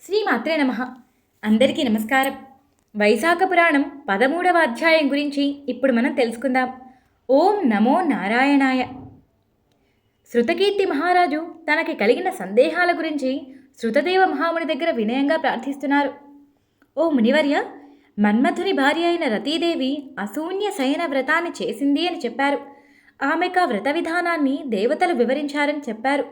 శ్రీమాత్రే నమః. అందరికీ నమస్కారం. వైశాఖ పురాణం 13వ అధ్యాయం గురించి ఇప్పుడు మనం తెలుసుకుందాం. ఓం నమో నారాయణాయ. శృతకీర్తి మహారాజు తనకి కలిగిన సందేహాల గురించి శృతదేవ మహాముని దగ్గర వినయంగా ప్రార్థిస్తున్నారు. ఓ మునివర్య, మన్మథుని భార్య అయిన రతీదేవి అశూన్య శయన వ్రతాన్ని చేసింది అని చెప్పారు. ఆమెకు ఆ వ్రత విధానాన్ని దేవతలు వివరించారని చెప్పారు.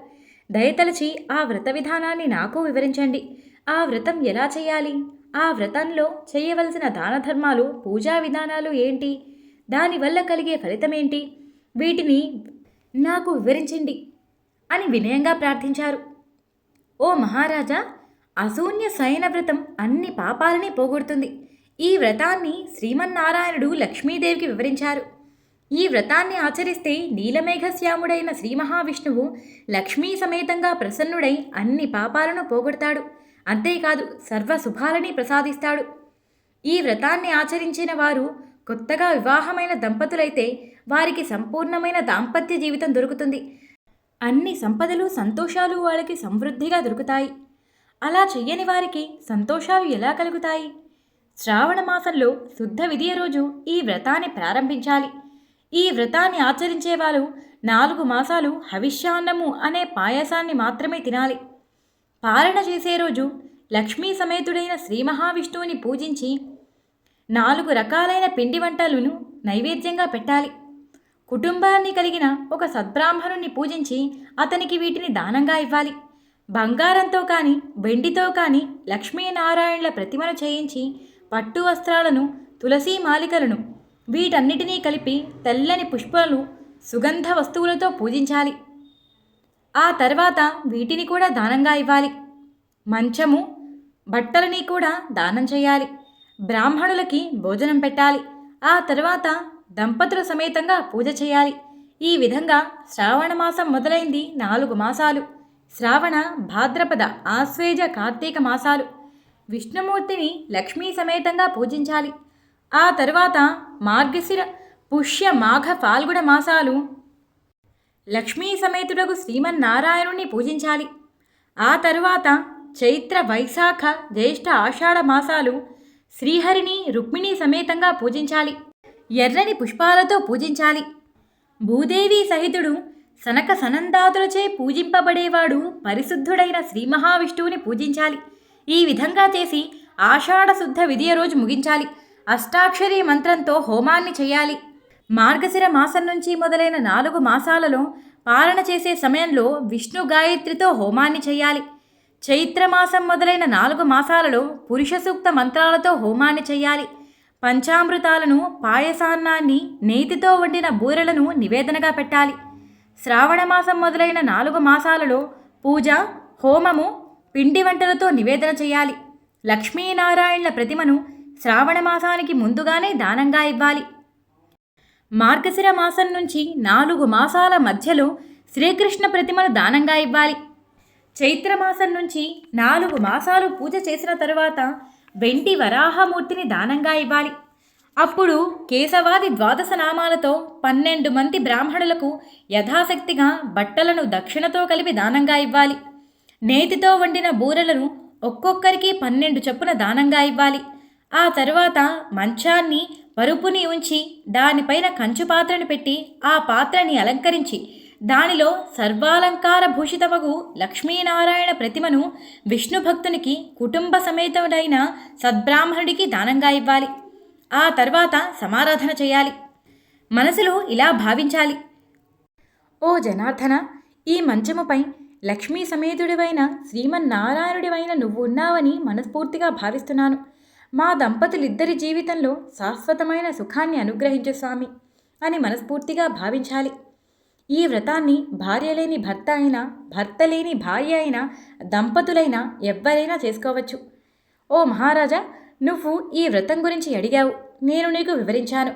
దయతలచి ఆ వ్రత విధానాన్ని నాకు వివరించండి. ఆ వ్రతం ఎలా చేయాలి? ఆ వ్రతంలో చేయవలసిన దాన ధర్మాలు, పూజా విధానాలు ఏంటి? దానివల్ల కలిగే ఫలితమేంటి? వీటిని నాకు వివరించండి అని వినయంగా ప్రార్థించారు. ఓ మహారాజా, అశూన్య శయన వ్రతం అన్ని పాపాలని పోగొడుతుంది. ఈ వ్రతాన్ని శ్రీమన్నారాయణుడు లక్ష్మీదేవికి వివరించారు. ఈ వ్రతాన్ని ఆచరిస్తే నీలమేఘశ్యాముడైన శ్రీ మహావిష్ణువు లక్ష్మీ సమేతంగా ప్రసన్నుడై అన్ని పాపాలను పోగొడతాడు. అంతేకాదు సర్వశుభాలని ప్రసాదిస్తాడు. ఈ వ్రతాన్ని ఆచరించిన వారు కొత్తగా వివాహమైన దంపతులైతే వారికి సంపూర్ణమైన దాంపత్య జీవితం దొరుకుతుంది. అన్ని సంపదలు, సంతోషాలు వాళ్ళకి సమృద్ధిగా దొరుకుతాయి. అలా చెయ్యని వారికి సంతోషాలు ఎలా కలుగుతాయి? శ్రావణ మాసంలో శుద్ధ విదియ రోజు ఈ వ్రతాన్ని ప్రారంభించాలి. ఈ వ్రతాన్ని ఆచరించేవారు 4 మాసాలు హవిష్యాన్నము అనే పాయసాన్ని మాత్రమే తినాలి. పాలన చేసే రోజు లక్ష్మీ సమేతుడైన శ్రీ మహావిష్ణువుని పూజించి 4 రకాలైన పిండి వంటలను నైవేద్యంగా పెట్టాలి. కుటుంబాన్ని కలిగిన ఒక సద్బ్రాహ్మణుని పూజించి అతనికి వీటిని దానంగా ఇవ్వాలి. బంగారంతో కానీ వెండితో కానీ లక్ష్మీనారాయణుల ప్రతిమను చేయించి పట్టు వస్త్రాలను, తులసీ మాలికలను వీటన్నిటినీ కలిపి తెల్లని పుష్పాలు, సుగంధ వస్తువులతో పూజించాలి. ఆ తర్వాత వీటిని కూడా దానంగా ఇవ్వాలి. మంచము, బట్టలని కూడా దానం చేయాలి. బ్రాహ్మణులకి భోజనం పెట్టాలి. ఆ తర్వాత దంపతుల సమేతంగా పూజ చేయాలి. ఈ విధంగా శ్రావణ మాసం మొదలైంది 4 మాసాలు. శ్రావణ, భాద్రపద, ఆశ్వేజ, కార్తీక మాసాలు విష్ణుమూర్తిని లక్ష్మీ సమేతంగా పూజించాలి. ఆ తరువాత మార్గశిర, పుష్య, మాఘ, ఫాల్గుణ మాసాలు లక్ష్మీ సమేతుడకు శ్రీమన్నారాయణుణ్ణి పూజించాలి. ఆ తరువాత చైత్ర, వైశాఖ, జ్యేష్ఠ, ఆషాఢ మాసాలు శ్రీహరిని రుక్మిణీ సమేతంగా పూజించాలి. ఎర్రని పుష్పాలతో పూజించాలి. భూదేవి సహితుడు సనక సనందాదులచే పూజింపబడేవాడు పరిశుద్ధుడైన శ్రీ మహావిష్ణువుని పూజించాలి. ఈ విధంగా చేసి ఆషాఢ శుద్ధ విదియ రోజు ముగించాలి. అష్టాక్షరీ మంత్రంతో హోమాన్ని చేయాలి. మార్గశిర మాసం నుంచి మొదలైన 4 మాసాలలో పాలన చేసే సమయంలో విష్ణు గాయత్రితో హోమాన్ని చేయాలి. చైత్రమాసం మొదలైన 4 మాసాలలో పురుష సూక్త మంత్రాలతో హోమాన్ని చేయాలి. పంచామృతాలను, పాయసాన్నాన్ని, నేతితో వండిన బూరెలను నివేదనగా పెట్టాలి. శ్రావణ మాసం మొదలైన 4 మాసాలలో పూజ, హోమము, పిండి వంటలతో నివేదన చేయాలి. లక్ష్మీనారాయణుల ప్రతిమను శ్రావణ మాసానికి ముందుగానే దానంగా ఇవ్వాలి. మార్గశిర మాసం నుంచి 4 మాసాల మధ్యలో శ్రీకృష్ణ ప్రతిమను దానంగా ఇవ్వాలి. చైత్రమాసం నుంచి 4 మాసాలు పూజ చేసిన తరువాత వెండి వరాహమూర్తిని దానంగా ఇవ్వాలి. అప్పుడు కేశవాది 12 నామాలతో 12 మంది బ్రాహ్మణులకు యథాశక్తిగా బట్టలను దక్షిణతో కలిపి దానంగా ఇవ్వాలి. నేతితో వండిన బూరెలను ఒక్కొక్కరికి 12 చొప్పున దానంగా ఇవ్వాలి. ఆ తరువాత మంచాన్ని, పరుపుని ఉంచి దానిపైన కంచు పాత్రను పెట్టి ఆ పాత్రని అలంకరించి దానిలో సర్వాలంకార భూషితమగు లక్ష్మీనారాయణ ప్రతిమను విష్ణు భక్తునికి కుటుంబ సమేతుడైన సద్బ్రాహ్మణుడికి దానంగా ఇవ్వాలి. ఆ తర్వాత సమారాధన చేయాలి. మనసులో ఇలా భావించాలి: ఓ జనార్దన, ఈ మంచముపై లక్ష్మీ సమేతుడివైన శ్రీమన్నారాయణుడివైన నువ్వు ఉన్నావని మనస్ఫూర్తిగా భావిస్తున్నాను. మా దంపతులిద్దరి జీవితంలో శాశ్వతమైన సుఖాన్ని అనుగ్రహించు స్వామి అని మనస్ఫూర్తిగా భావించాలి. ఈ వ్రతాన్ని భార్య లేని భర్త అయినా, భర్త లేని భార్య అయినా, దంపతులైనా ఎవ్వరైనా చేసుకోవచ్చు. ఓ మహారాజా, నువ్వు ఈ వ్రతం గురించి అడిగావు, నేను నీకు వివరించాను.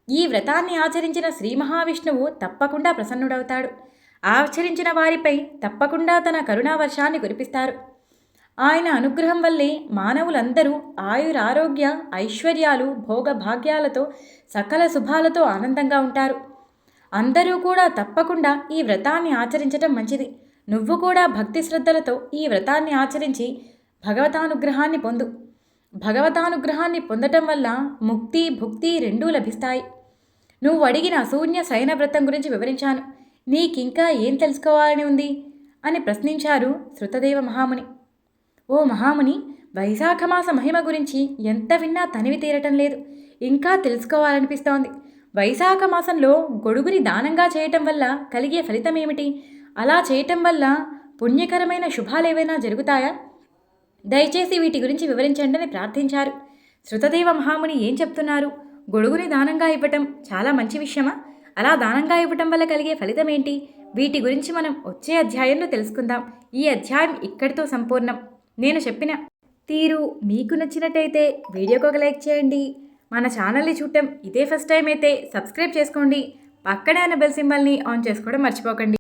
ఈ వ్రతాన్ని ఆచరించిన శ్రీ మహావిష్ణువు తప్పకుండా ప్రసన్నుడవుతాడు. ఆచరించిన వారిపై తప్పకుండా తన కరుణావర్షాన్ని కురిపిస్తారు. ఆయన అనుగ్రహం వల్లే మానవులందరూ ఆయురారోగ్య, ఐశ్వర్యాలు, భోగభాగ్యాలతో, సకల శుభాలతో ఆనందంగా ఉంటారు. అందరూ కూడా తప్పకుండా ఈ వ్రతాన్ని ఆచరించటం మంచిది. నువ్వు కూడా భక్తి శ్రద్ధలతో ఈ వ్రతాన్ని ఆచరించి భగవతానుగ్రహాన్ని పొందు. భగవతానుగ్రహాన్ని పొందటం వల్ల ముక్తి భుక్తి రెండూ లభిస్తాయి. నువ్వు అడిగిన అశూన్య శయన వ్రతం గురించి వివరించాను. నీకింకా ఏం తెలుసుకోవాలని ఉంది అని ప్రశ్నించారు శృతదేవ మహాముని. ఓ మహాముని, వైశాఖమాస మహిమ గురించి ఎంత విన్నా తనివి తీరటం లేదు. ఇంకా తెలుసుకోవాలనిపిస్తోంది. వైశాఖ మాసంలో గొడుగుని దానంగా చేయటం వల్ల కలిగే ఫలితం ఏమిటి? అలా చేయటం వల్ల పుణ్యకరమైన శుభాలేవైనా జరుగుతాయా? దయచేసి వీటి గురించి వివరించండి అని ప్రార్థించారు. శృతదేవ మహాముని ఏం చెప్తున్నారు? గొడుగుని దానంగా ఇవ్వటం చాలా మంచి విషయమా? అలా దానంగా ఇవ్వటం వల్ల కలిగే ఫలితం ఏంటి? వీటి గురించి మనం వచ్చే అధ్యాయంలో తెలుసుకుందాం. ఈ అధ్యాయం ఇక్కడితో సంపూర్ణం. నేను చెప్పిన తీరు మీకు నచ్చినట్టయితే వీడియోకి ఒక లైక్ చేయండి. మన ఛానల్ని చూడటం ఇదే ఫస్ట్ టైం అయితే సబ్స్క్రైబ్ చేసుకోండి. పక్కనే ఉన్న బెల్ సింబల్ని ఆన్ చేసుకోవడం మర్చిపోకండి.